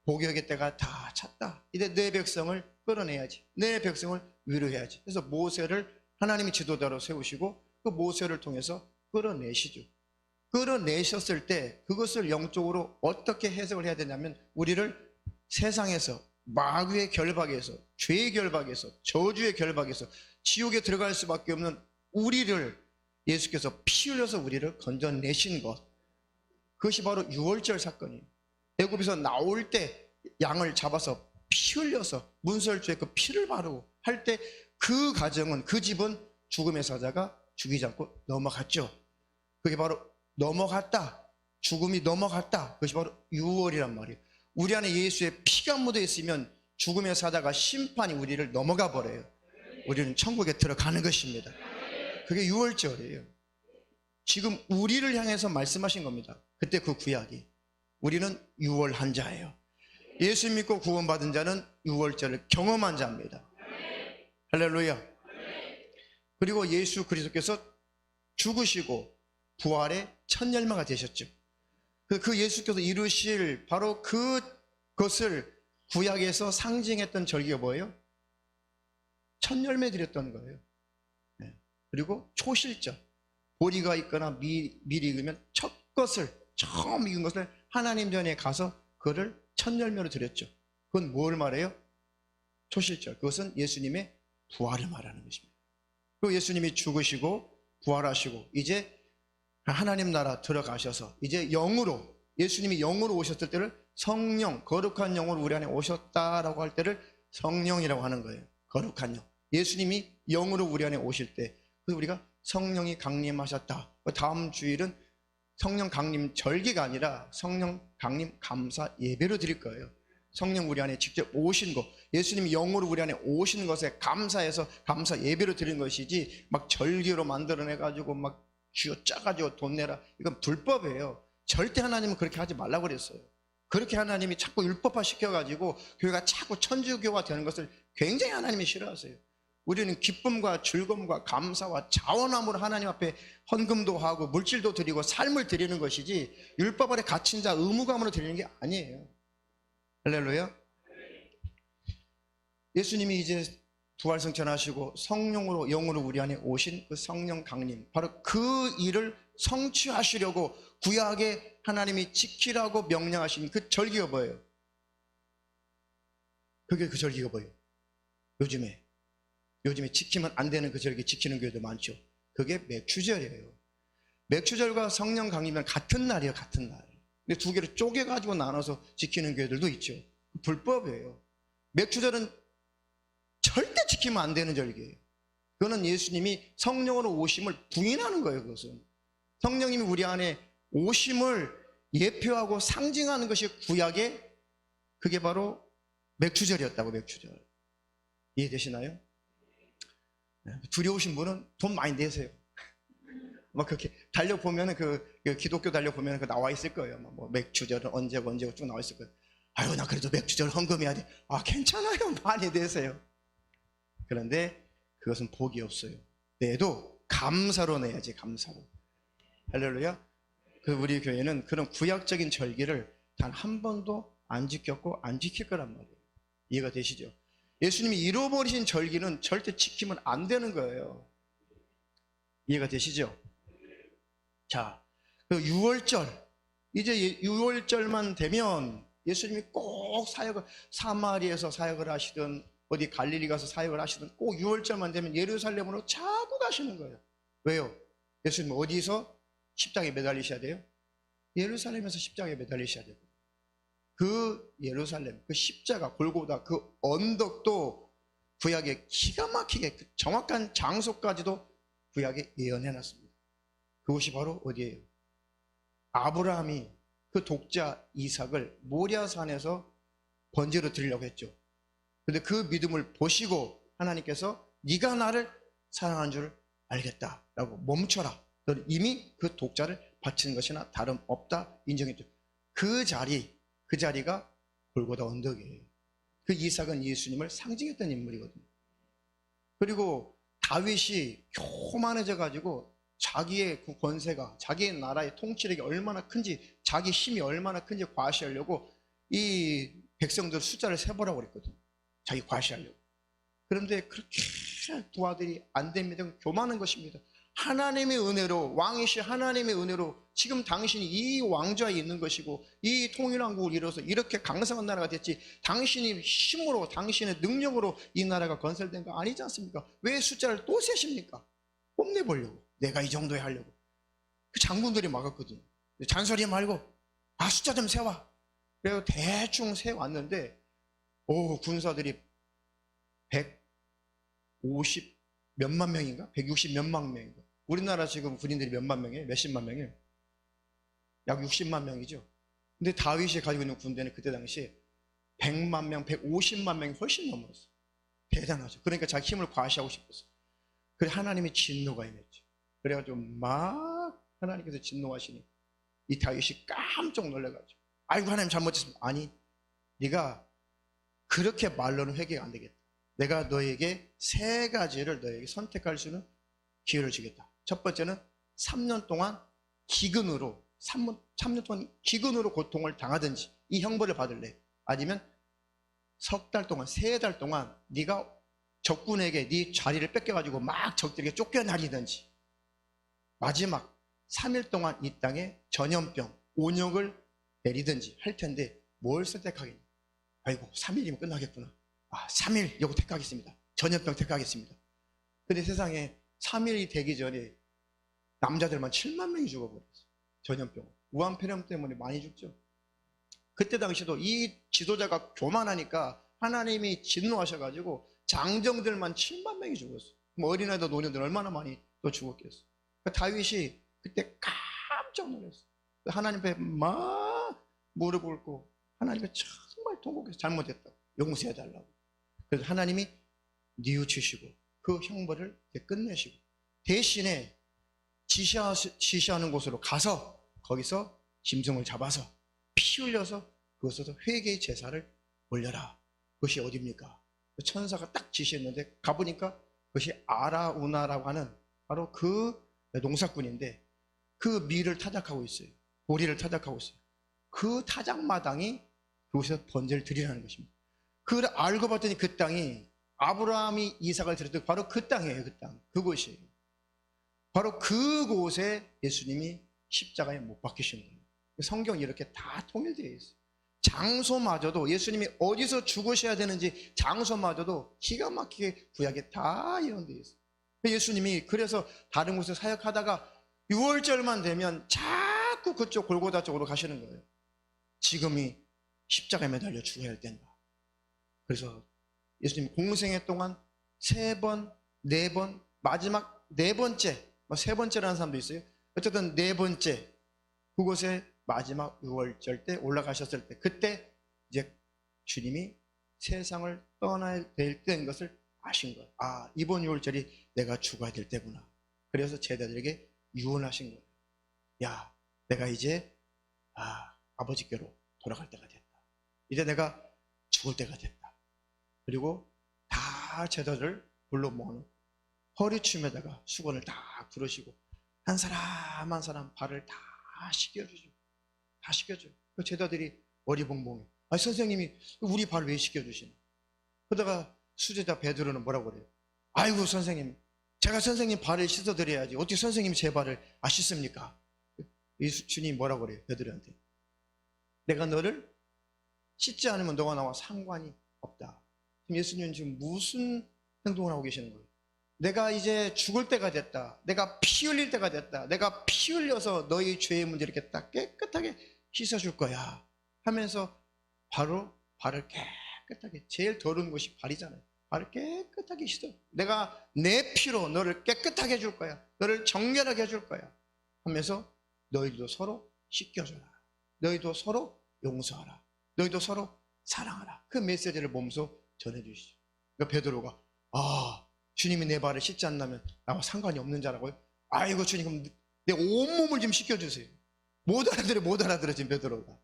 복역의 때가 다 찼다. 이제 내 백성을 끌어내야지. 내 백성을 위로해야지. 그래서 모세를 하나님이 지도자로 세우시고 그 모세를 통해서 끌어내시죠. 끌어내셨을 때 그것을 영적으로 어떻게 해석을 해야 되냐면 우리를 세상에서 마귀의 결박에서, 죄의 결박에서, 저주의 결박에서 지옥에 들어갈 수밖에 없는 우리를 예수께서 피 흘려서 우리를 건져내신 것, 그것이 바로 6월절 사건이에요. 애굽에서 나올 때 양을 잡아서 피 흘려서 문설주에 그 피를 바르고 할 때 그 가정은, 그 집은 죽음의 사자가 죽이지 않고 넘어갔죠. 그게 바로 넘어갔다, 죽음이 넘어갔다, 그것이 바로 6월이란 말이에요. 우리 안에 예수의 피가 묻어 있으면 죽음의 사자가, 심판이 우리를 넘어가 버려요. 우리는 천국에 들어가는 것입니다. 그게 6월절이에요. 지금 우리를 향해서 말씀하신 겁니다. 그때 그 구약이 우리는 유월한 자예요. 예수 믿고 구원받은 자는 유월절을 경험한 자입니다. 할렐루야. 그리고 예수 그리스도께서 죽으시고 부활의 첫 열매가 되셨죠. 그 예수께서 이루실 바로 그것을 구약에서 상징했던 절기가 뭐예요? 첫 열매 드렸던 거예요. 그리고 초실절, 보리가 있거나 밀이 익으면 첫 것을, 처음 익은 것을 하나님 전에 가서 그를 첫 열매로 드렸죠. 그건 뭘 말해요? 초실절. 그것은 예수님의 부활을 말하는 것입니다. 그리고 예수님이 죽으시고 부활하시고 이제 하나님 나라 들어가셔서 이제 영으로, 예수님이 영으로 오셨을 때를 성령, 거룩한 영으로 우리 안에 오셨다라고 할 때를 성령이라고 하는 거예요. 거룩한 영. 예수님이 영으로 우리 안에 오실 때, 그래서 우리가 성령이 강림하셨다. 다음 주일은 성령 강림 절기가 아니라 성령 강림 감사 예배로 드릴 거예요. 성령 우리 안에 직접 오신 것, 예수님이 영으로 우리 안에 오신 것에 감사해서 감사 예배로 드린 것이지, 막 절기로 만들어내가지고 막 쥐어짜가지고 돈 내라, 이건 불법이에요. 절대 하나님은 그렇게 하지 말라고 그랬어요. 그렇게 하나님이 자꾸 율법화 시켜가지고 교회가 자꾸 천주교가 되는 것을 굉장히 하나님이 싫어하세요. 우리는 기쁨과 즐거움과 감사와 자원함으로 하나님 앞에 헌금도 하고 물질도 드리고 삶을 드리는 것이지, 율법 아래 갇힌 자 의무감으로 드리는 게 아니에요. 할렐루야. 예수님이 이제 부활승천하시고 성령으로, 영으로 우리 안에 오신 그 성령 강림, 바로 그 일을 성취하시려고 구약에 하나님이 지키라고 명령하신 그 절기가 뭐예요? 그게 그 절기가 뭐예요? 요즘에 지키면 안 되는 그 절기 지키는 교회도 많죠. 그게 맥추절이에요. 맥추절과 성령 강림은 같은 날이에요. 같은 날. 근데 두 개를 쪼개가지고 나눠서 지키는 교회들도 있죠. 불법이에요. 맥추절은 절대 지키면 안 되는 절기예요. 그거는 예수님이 성령으로 오심을 부인하는 거예요. 그것은 성령님이 우리 안에 오심을 예표하고 상징하는 것이 구약의, 그게 바로 맥추절이었다고. 맥추절 이해되시나요? 두려우신 분은 돈 많이 내세요. 막 그렇게 달려보면 그 기독교 달려보면 그 나와 있을 거예요. 뭐 맥추절은 언제고 쭉 나와 있을 거예요. 아유, 나 그래도 맥추절 헌금해야 돼. 아, 괜찮아요. 많이 내세요. 그런데 그것은 복이 없어요. 내도 감사로 내야지, 감사로. 할렐루야. 우리 교회는 그런 구약적인 절기를 단 한 번도 안 지켰고 안 지킬 거란 말이에요. 이해가 되시죠? 예수님이 잃어버리신 절기는 절대 지키면 안 되는 거예요. 이해가 되시죠? 자, 그 6월절, 이제 6월절만 되면 예수님이 꼭 사역을, 사마리에서 사역을 하시든 어디 갈릴리 가서 사역을 하시든 꼭 6월절만 되면 예루살렘으로 자꾸 가시는 거예요. 왜요? 예수님 어디서 십자가에 매달리셔야 돼요? 예루살렘에서 십자가에 매달리셔야 돼요. 그 예루살렘, 그 십자가, 골고다 그 언덕도 구약에 기가 막히게 그 정확한 장소까지도 구약에 예언해놨습니다. 그것이 바로 어디예요? 아브라함이 그 독자 이삭을 모리아산에서 번제로 드리려고 했죠. 그런데 그 믿음을 보시고 하나님께서 네가 나를 사랑하는 줄 알겠다라고, 멈춰라, 너는 이미 그 독자를 바치는 것이나 다름없다 인정했죠. 그 자리가 골고다 언덕이에요. 그 이삭은 예수님을 상징했던 인물이거든요. 그리고 다윗이 교만해져 가지고 자기의 그 권세가, 자기의 나라의 통치력이 얼마나 큰지, 자기 힘이 얼마나 큰지 과시하려고 이 백성들 숫자를 세보라고 그랬거든요. 자기 과시하려고. 그런데 그렇게 두 아들이 안 됩니다. 교만한 것입니다. 하나님의 은혜로, 왕이신 하나님의 은혜로 지금 당신이 이 왕좌에 있는 것이고 이 통일왕국을 이뤄서 이렇게 강성한 나라가 됐지, 당신이 힘으로, 당신의 능력으로 이 나라가 건설된 거 아니지 않습니까? 왜 숫자를 또 세십니까? 뽐내보려고, 내가 이 정도에 하려고. 그 장군들이 막았거든요. 잔소리 말고 숫자 좀 세와. 그래서 대충 세왔는데 군사들이 150 몇만 명인가? 160 몇만 명인가? 우리나라 지금 군인들이 몇만 명이에요? 몇십만 명이에요? 약 60만 명이죠. 근데 다윗이 가지고 있는 군대는 그때 당시에 100만 명, 150만 명이 훨씬 넘었어요. 대단하죠. 그러니까 자기 힘을 과시하고 싶었어요. 그래 하나님이 진노가 임했죠. 그래가지고 막 하나님께서 진노하시니 이 다윗이 깜짝 놀라가지고 아이고 하나님 잘못했습니다. 아니, 네가 그렇게 말로는 회개가 안 되겠다. 내가 너에게 세 가지를 너에게 선택할 수 있는 기회를 주겠다. 첫 번째는 3년 동안 기근으로 3년 동안 기근으로 고통을 당하든지 이 형벌을 받을래? 아니면 석 달 동안, 3달 동안 네가 적군에게 네 자리를 뺏겨가지고 막 적들에게 쫓겨나리든지, 마지막 3일 동안 이 땅에 전염병, 온역을 내리든지 할 텐데 뭘 선택하겠냐? 아이고 3일이면 끝나겠구나. 3일 요거 택하겠습니다. 전염병 택하겠습니다. 근데 세상에 3일이 되기 전에 남자들만 7만 명이 죽어버렸어요. 전염병, 우한폐렴 때문에 많이 죽죠. 그때 당시도 이 지도자가 교만하니까 하나님이 진노하셔가지고 장정들만 7만 명이 죽었어요. 그럼 어린아이들, 노년들 얼마나 많이 또 죽었겠어요. 다윗이 그때 깜짝 놀랐어요. 하나님 앞에 막 무릎 꿇고 하나님께 정말 통곡해서 잘못했다고 용서해달라고. 그래서 하나님이 뉘우치시고 그 형벌을 끝내시고 대신에 지시하는 곳으로 가서 거기서 짐승을 잡아서 피 흘려서 그것에서 회개의 제사를 올려라. 그것이 어디입니까? 천사가 딱 지시했는데 가보니까 그것이 아라우나라고 하는 바로 그 농사꾼인데 그 밀을 타작하고 있어요. 보리를 타작하고 있어요. 그 타작마당이 그곳에서 번제를 드리라는 것입니다. 그걸 알고 봤더니 그 땅이 아브라함이 이삭을 드렸던 바로 그 땅이에요. 그 땅, 그곳이에요. 바로 그곳에 예수님이 십자가에 못 박히시는 거예요. 성경이 이렇게 다 통일되어 있어요. 장소마저도 예수님이 어디서 죽으셔야 되는지 장소마저도 기가 막히게 구약에 다 예언되어 있어요. 예수님이 그래서 다른 곳에 사역하다가 6월절만 되면 자꾸 그쪽 골고다 쪽으로 가시는 거예요. 지금이 십자가에 매달려 죽어야 할 때인가. 그래서 예수님 공생애 동안 3번, 4번, 마지막 4번째, 3번째라는 사람도 있어요. 어쨌든 4번째 그곳에 마지막 6월절 때 올라가셨을 때, 그때 이제 주님이 세상을 떠나야 될 때인 것을 아신 거예요. 이번 6월절이 내가 죽어야 될 때구나. 그래서 제자들에게 유언하신 거예요. 야, 내가 이제 아버지께로 돌아갈 때가 됐다. 이제 내가 죽을 때가 됐다. 그리고 다 제자들 불러 모아놓고 허리춤에다가 수건을 다 부르시고 한 사람 한 사람 발을 다 씻겨주죠. 다 씻겨줘요. 그 제자들이 어리벙벙해. 선생님이 우리 발 왜 씻겨주시나? 그러다가 수제자 베드로는 뭐라고 그래요? 아이고 선생님, 제가 선생님 발을 씻어드려야지 어떻게 선생님이 제 발을 씻습니까? 주님이 뭐라고 그래요? 베드로한테 내가 너를 씻지 않으면 너가 나와 상관이 없다. 지금 예수님은 지금 무슨 행동을 하고 계시는 거예요? 내가 이제 죽을 때가 됐다. 내가 피 흘릴 때가 됐다. 내가 피 흘려서 너희 죄의 문제 이렇게 딱 깨끗하게 씻어줄 거야 하면서 바로 발을 깨끗하게, 제일 더러운 곳이 발이잖아요. 발을 깨끗하게 씻어. 내가 내 피로 너를 깨끗하게 해줄 거야. 너를 정결하게 해줄 거야 하면서 너희도 서로 씻겨줘라. 너희도 서로 용서하라. 너희도 서로 사랑하라. 그 메시지를 몸소 전해주시죠. 그러니까 베드로가 주님이 내 발을 씻지 않는다면 나와 상관이 없는 자라고요? 아이고 주님, 그럼 내 온몸을 좀 씻겨주세요. 못 알아들어 지금 베드로가.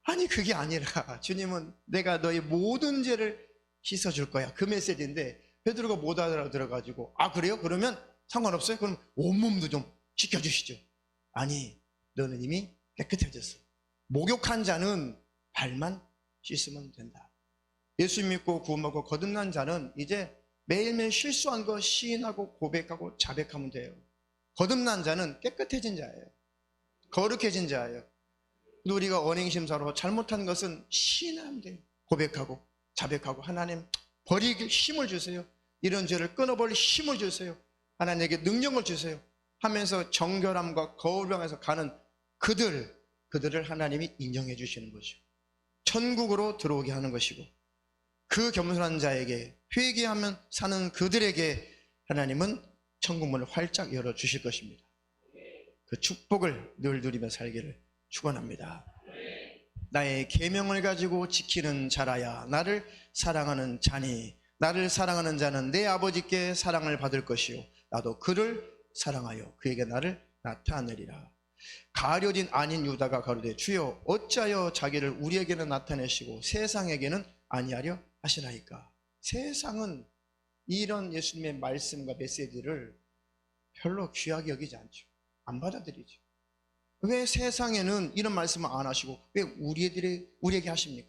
아니 그게 아니라 주님은 내가 너의 모든 죄를 씻어줄 거야. 그 메시지인데 베드로가 못 알아들어가지고 그래요? 그러면 상관없어요? 그럼 온몸도 좀 씻겨주시죠. 아니 너는 이미 깨끗해졌어. 목욕한 자는 발만 씻으면 된다. 예수 믿고 구원받고 거듭난 자는 이제 매일매일 실수한 거 시인하고 고백하고 자백하면 돼요. 거듭난 자는 깨끗해진 자예요. 거룩해진 자예요. 우리가 언행심사로 잘못한 것은 시인하면 돼요. 고백하고 자백하고 하나님 버리길 힘을 주세요. 이런 죄를 끊어버릴 힘을 주세요. 하나님에게 능력을 주세요 하면서 정결함과 거울병에서 가는 그들을 하나님이 인정해 주시는 거죠. 천국으로 들어오게 하는 것이고, 그 겸손한 자에게 회개하면 사는 그들에게 하나님은 천국문을 활짝 열어주실 것입니다. 그 축복을 늘 누리며 살기를 축원합니다. 나의 계명을 가지고 지키는 자라야 나를 사랑하는 자니, 나를 사랑하는 자는 내 아버지께 사랑을 받을 것이요 나도 그를 사랑하여 그에게 나를 나타내리라. 가룟인 아닌 유다가 가로되 주여 어찌하여 자기를 우리에게는 나타내시고 세상에게는 아니하려 하시나이까. 세상은 이런 예수님의 말씀과 메시지를 별로 귀하게 여기지 않죠. 안 받아들이죠. 왜 세상에는 이런 말씀을 안 하시고 왜 우리에게 하십니까?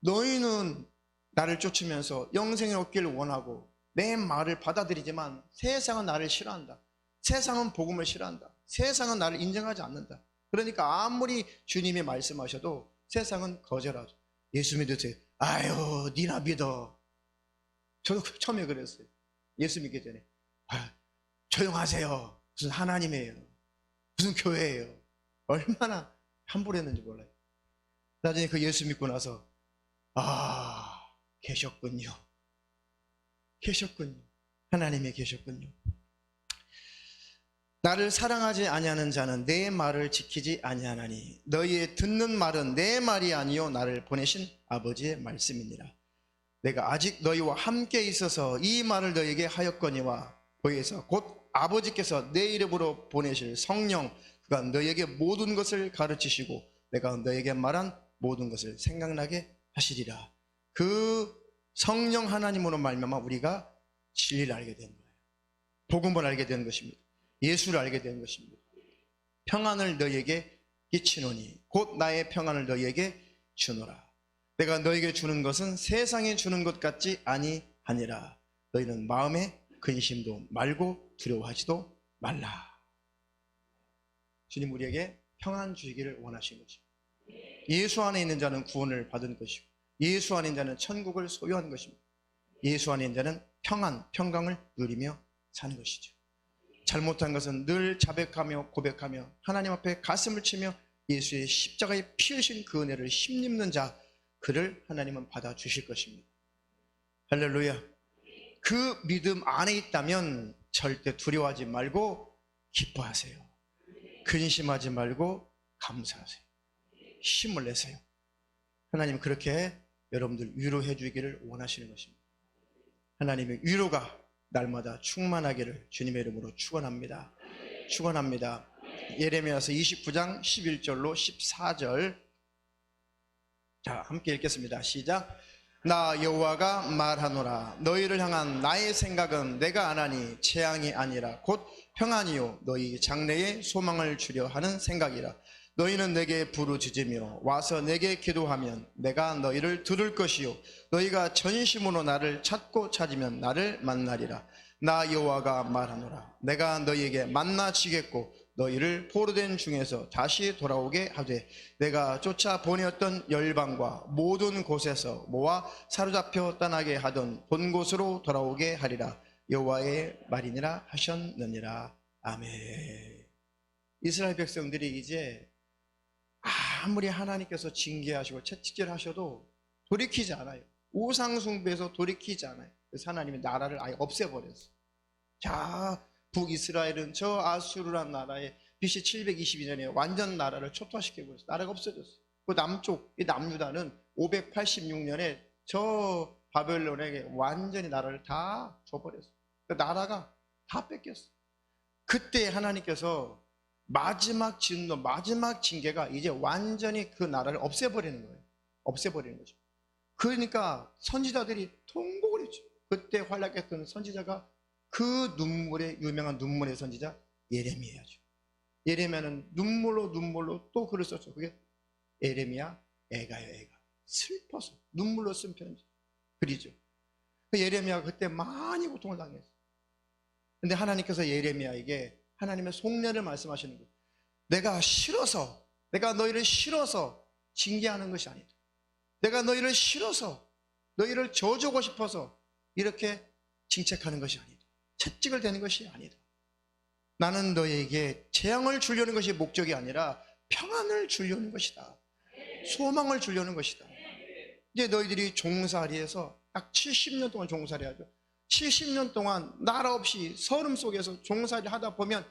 너희는 나를 쫓으면서 영생을 얻기를 원하고 내 말을 받아들이지만 세상은 나를 싫어한다. 세상은 복음을 싫어한다. 세상은 나를 인정하지 않는다. 그러니까 아무리 주님이 말씀하셔도 세상은 거절하죠. 예수 믿으세요. 아유 니나 믿어. 저도 처음에 그랬어요. 예수 믿기 전에 조용하세요. 무슨 하나님이에요. 무슨 교회예요. 얼마나 함부로 했는지 몰라요. 나중에 그 예수 믿고 나서 계셨군요. 계셨군요. 하나님이 계셨군요. 나를 사랑하지 아니하는 자는 내 말을 지키지 아니하나니 너희의 듣는 말은 내 말이 아니요 나를 보내신 아버지의 말씀이니라. 내가 아직 너희와 함께 있어서 이 말을 너희에게 하였거니와 보혜사 곧 아버지께서 내 이름으로 보내실 성령 그가 너희에게 모든 것을 가르치시고 내가 너희에게 말한 모든 것을 생각나게 하시리라. 그 성령 하나님으로 말미암아 우리가 진리를 알게 된 거예요. 복음을 알게 된 것입니다. 예수를 알게 된 것입니다. 평안을 너희에게 끼치노니 곧 나의 평안을 너희에게 주노라. 내가 너희에게 주는 것은 세상에 주는 것 같지 아니하니라. 너희는 마음에 근심도 말고 두려워하지도 말라. 주님 우리에게 평안 주시기를 원하신 것입니다. 예수 안에 있는 자는 구원을 받은 것이고 예수 안에 있는 자는 천국을 소유한 것입니다. 예수 안에 있는 자는 평강을 누리며 사는 것이죠. 잘못한 것은 늘 자백하며 고백하며 하나님 앞에 가슴을 치며 예수의 십자가에 피 흘리신 그 은혜를 힘입는 자, 그를 하나님은 받아주실 것입니다. 할렐루야. 그 믿음 안에 있다면 절대 두려워하지 말고 기뻐하세요. 근심하지 말고 감사하세요. 힘을 내세요. 하나님은 그렇게 여러분들 위로해 주기를 원하시는 것입니다. 하나님의 위로가 날마다 충만하기를 주님의 이름으로 축원합니다. 축원합니다. 예레미야서 29장 11절로 14절 자 함께 읽겠습니다. 시작. 나 여호와가 말하노라. 너희를 향한 나의 생각은 내가 아나니 재앙이 아니라 곧 평안이요 너희 장래에 소망을 주려 하는 생각이라. 너희는 내게 부르짖으며 와서 내게 기도하면 내가 너희를 들을 것이요 너희가 전심으로 나를 찾고 찾으면 나를 만나리라. 나 여호와가 말하노라. 내가 너희에게 만나 지겠고 너희를 포로된 중에서 다시 돌아오게 하되 내가 쫓아 보내었던 열방과 모든 곳에서 모아 사로잡혀 떠나게 하던 본 곳으로 돌아오게 하리라. 여호와의 말이니라 하셨느니라. 아멘. 이스라엘 백성들이 이제 아무리 하나님께서 징계하시고 채찍질하셔도 돌이키지 않아요. 우상숭배에서 돌이키지 않아요. 그래서 하나님이 나라를 아예 없애버렸어요. 자, 북이스라엘은 저 아수르란 나라에 BC 722년에 완전 나라를 초토화시켜버렸어요. 나라가 없어졌어요. 그 남쪽, 이 남유다는 586년에 저 바벨론에게 완전히 나라를 다 줘버렸어요. 그 나라가 다 뺏겼어요. 그때 하나님께서 마지막 진노, 마지막 징계가 이제 완전히 그 나라를 없애버리는 거예요. 없애버리는 거죠. 그러니까 선지자들이 통곡을 했죠. 그때 활약했던 선지자가 그 눈물의 유명한 눈물의 선지자 예레미야죠. 예레미야는 눈물로 또 글을 썼죠. 그게 예레미야 애가요, 애가. 슬퍼서 눈물로 쓴 편지 글이죠. 그 예레미야가 그때 많이 고통을 당했어요. 근데 하나님께서 예레미야에게 하나님의 속내를 말씀하시는 거예요. 내가 너희를 싫어서 징계하는 것이 아니다. 내가 너희를 싫어서 너희를 저주고 싶어서 이렇게 징책하는 것이 아니다. 채찍을 대는 것이 아니다. 나는 너희에게 재앙을 주려는 것이 목적이 아니라 평안을 주려는 것이다. 소망을 주려는 것이다. 이제 너희들이 종살이에서 딱 70년 동안 종살이 하죠. 70년 동안 나라 없이 서름 속에서 종살이 하다 보면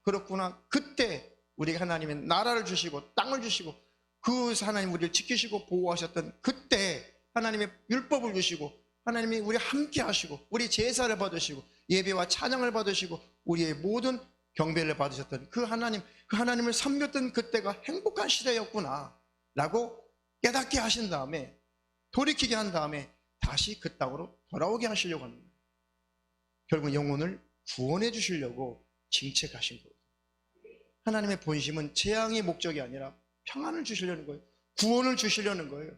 그렇구나. 그때 우리가 하나님의 나라를 주시고 땅을 주시고 그 하나님 우리를 지키시고 보호하셨던 그때 하나님의 율법을 주시고 하나님이 우리 함께 하시고 우리 제사를 받으시고 예배와 찬양을 받으시고 우리의 모든 경배를 받으셨던 그 하나님을 섬겼던 그때가 행복한 시대였구나 라고 깨닫게 하신 다음에, 돌이키게 한 다음에 다시 그 땅으로 돌아오게 하시려고 합니다. 결국 영혼을 구원해 주시려고 징책하신 거예요. 하나님의 본심은 재앙이 목적이 아니라 평안을 주시려는 거예요. 구원을 주시려는 거예요.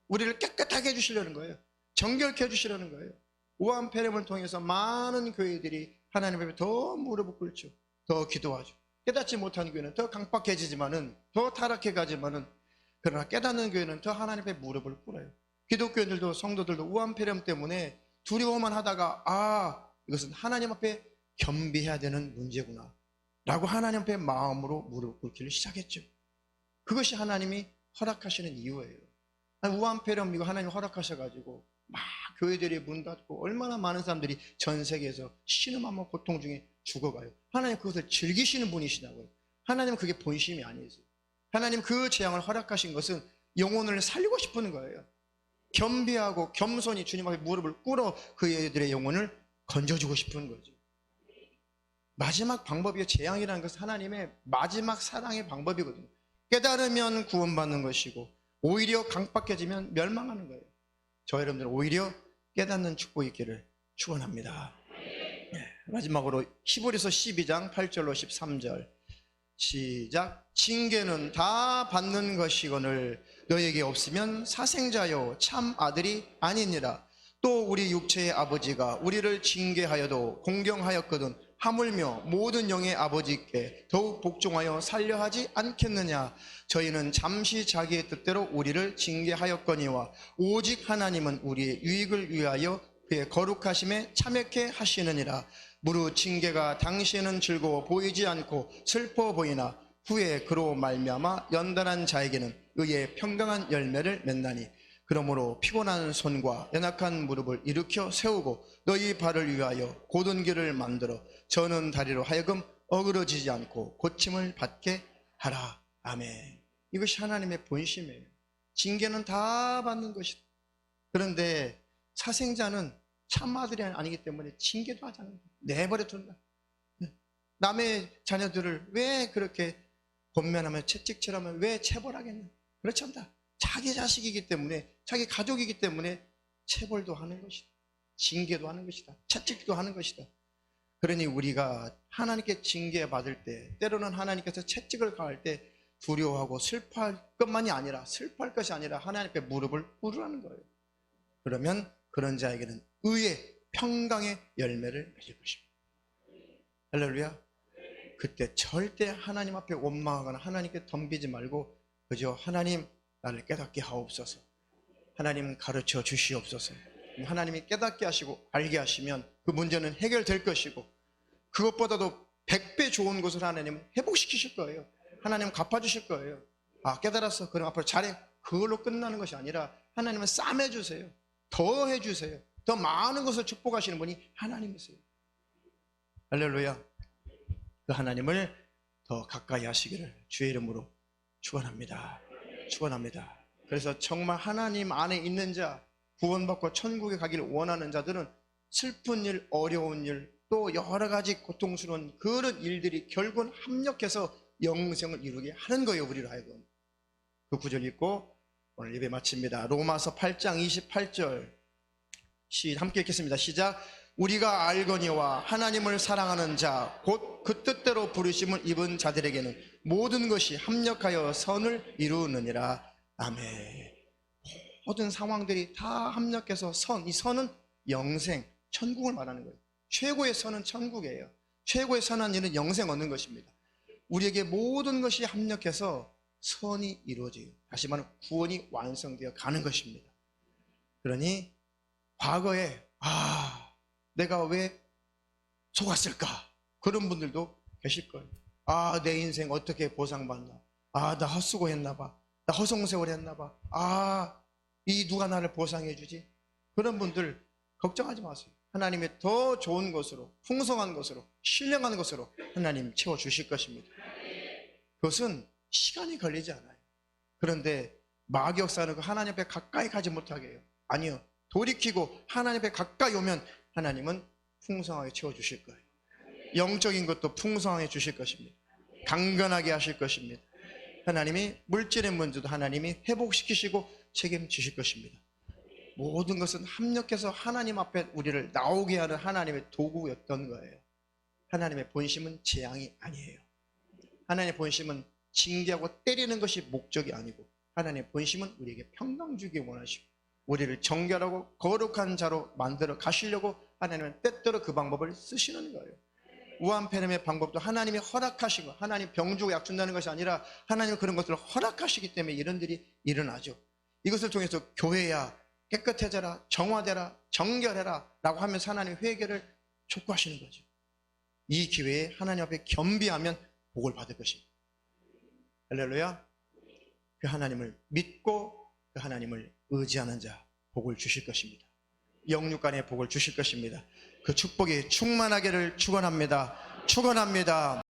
우리를 깨끗하게 해주시려는 거예요. 정결케 해주시려는 거예요. 우한폐렴을 통해서 많은 교회들이 하나님 앞에 더 무릎을 꿇죠. 더 기도하죠. 깨닫지 못한 교회는 더 강박해지지만은, 더 타락해 가지만은, 그러나 깨닫는 교회는 더 하나님 앞에 무릎을 꿇어요. 기독교인들도 성도들도 우한폐렴 때문에 두려워만 하다가 이것은 하나님 앞에 겸비해야 되는 문제구나 라고 하나님 앞에 마음으로 무릎 꿇기를 시작했죠. 그것이 하나님이 허락하시는 이유예요. 우한폐렴 이거 하나님 허락하셔가지고 막 교회들이 문 닫고 얼마나 많은 사람들이 전 세계에서 신음하며 고통 중에 죽어가요. 하나님 그것을 즐기시는 분이시냐고요. 하나님은 그게 본심이 아니세요. 하나님 그 재앙을 허락하신 것은 영혼을 살리고 싶은 거예요. 겸비하고 겸손히 주님 앞에 무릎을 꿇어 그들의 영혼을 건져주고 싶은 거죠. 마지막 방법이요. 재앙이라는 것은 하나님의 마지막 사랑의 방법이거든요. 깨달으면 구원받는 것이고 오히려 강박해지면 멸망하는 거예요. 저 여러분들은 오히려 깨닫는 축복이 있기를 축원합니다. 마지막으로 히브리서 12장 8절로 13절 시작. 징계는 다 받는 것이거늘 너에게 없으면 사생자요 참 아들이 아니니라. 또 우리 육체의 아버지가 우리를 징계하여도 공경하였거든 하물며 모든 영의 아버지께 더욱 복종하여 살려 하지 않겠느냐. 저희는 잠시 자기의 뜻대로 우리를 징계하였거니와 오직 하나님은 우리의 유익을 위하여 그의 거룩하심에 참여케 하시느니라. 무릇 징계가 당시에는 즐거워 보이지 않고 슬퍼 보이나 후에 그로 말미암아 연단한 자에게는 의의 평강한 열매를 맺나니. 그러므로 피곤한 손과 연약한 무릎을 일으켜 세우고 너희 발을 위하여 곧은 길을 만들어 저는 다리로 하여금 어그러지지 않고 고침을 받게 하라. 아멘. 이것이 하나님의 본심이에요. 징계는 다 받는 것이다. 그런데 사생자는 참 아들이 아니기 때문에 징계도 하지 않는다. 내버려 둔다. 남의 자녀들을 왜 그렇게 권면하면 채찍질하면 왜 체벌하겠냐. 그렇지 않다. 자기 자식이기 때문에, 자기 가족이기 때문에 체벌도 하는 것이다. 징계도 하는 것이다. 채찍도 하는 것이다. 그러니 우리가 하나님께 징계받을 때, 때로는 하나님께서 채찍을 가할 때 두려워하고 슬퍼할 것만이 아니라, 슬퍼할 것이 아니라 하나님께 무릎을 꿇으라는 거예요. 그러면 그런 자에게는 의의 평강의 열매를 맺을 것입니다. 할렐루야. 그때 절대 하나님 앞에 원망하거나 하나님께 덤비지 말고 그저 하나님 나를 깨닫게 하옵소서. 하나님 가르쳐 주시옵소서. 하나님이 깨닫게 하시고 알게 하시면 그 문제는 해결될 것이고, 그것보다도 100배 좋은 것을 하나님은 회복시키실 거예요. 하나님은 갚아주실 거예요. 깨달았어. 그럼 앞으로 잘해. 그걸로 끝나는 것이 아니라 하나님은 싸매주세요. 더 해주세요. 더 많은 것을 축복하시는 분이 하나님이세요. 할렐루야. 그 하나님을 더 가까이 하시기를 주의 이름으로 축원합니다. 축원합니다. 그래서 정말 하나님 안에 있는 자, 구원받고 천국에 가기를 원하는 자들은 슬픈 일, 어려운 일, 또 여러 가지 고통스러운 그런 일들이 결국은 합력해서 영생을 이루게 하는 거예요. 우리로 하여금. 그 구절 읽고 오늘 예배 마칩니다. 로마서 8장 28절 함께 읽겠습니다. 시작. 우리가 알거니와 하나님을 사랑하는 자 곧 그 뜻대로 부르심을 입은 자들에게는 모든 것이 합력하여 선을 이루느니라. 아멘. 모든 상황들이 다 합력해서 이 선은 영생, 천국을 말하는 거예요. 최고의 선은 천국이에요. 최고의 선한 일은 영생 얻는 것입니다. 우리에게 모든 것이 합력해서 선이 이루어져요. 다시 말하면 구원이 완성되어 가는 것입니다. 그러니 과거에 내가 왜 속았을까? 그런 분들도 계실 거예요. 내 인생 어떻게 보상받나? 나 헛수고했나 봐. 나 허송세월 했나 봐. 누가 나를 보상해 주지? 그런 분들 걱정하지 마세요. 하나님의 더 좋은 것으로, 풍성한 것으로, 신령한 것으로 하나님 채워주실 것입니다. 그것은 시간이 걸리지 않아요. 그런데 마귀 역사는 하나님 앞에 가까이 가지 못하게 해요. 아니요. 돌이키고 하나님 앞에 가까이 오면 하나님은 풍성하게 채워주실 거예요. 영적인 것도 풍성하게 주실 것입니다. 강건하게 하실 것입니다. 하나님이 물질의 문제도 하나님이 회복시키시고 책임지실 것입니다. 모든 것은 합력해서 하나님 앞에 우리를 나오게 하는 하나님의 도구였던 거예요. 하나님의 본심은 재앙이 아니에요. 하나님의 본심은 징계하고 때리는 것이 목적이 아니고, 하나님의 본심은 우리에게 평강 주기 원하시고 우리를 정결하고 거룩한 자로 만들어 가시려고 하나님은 때때로 그 방법을 쓰시는 거예요. 우한폐렴의 방법도 하나님이 허락하시고, 하나님 병 주고 약 준다는 것이 아니라 하나님은 그런 것들을 허락하시기 때문에 이런 일이 일어나죠. 이것을 통해서 교회야 깨끗해져라, 정화되라, 정결해라 라고 하면서 하나님 회개를 촉구하시는 거죠. 이 기회에 하나님 앞에 겸비하면 복을 받을 것입니다. 할렐루야. 그 하나님을 믿고 그 하나님을 의지하는 자 복을 주실 것입니다. 영육간의 복을 주실 것입니다. 그 축복이 충만하기를 축원합니다. 축원합니다.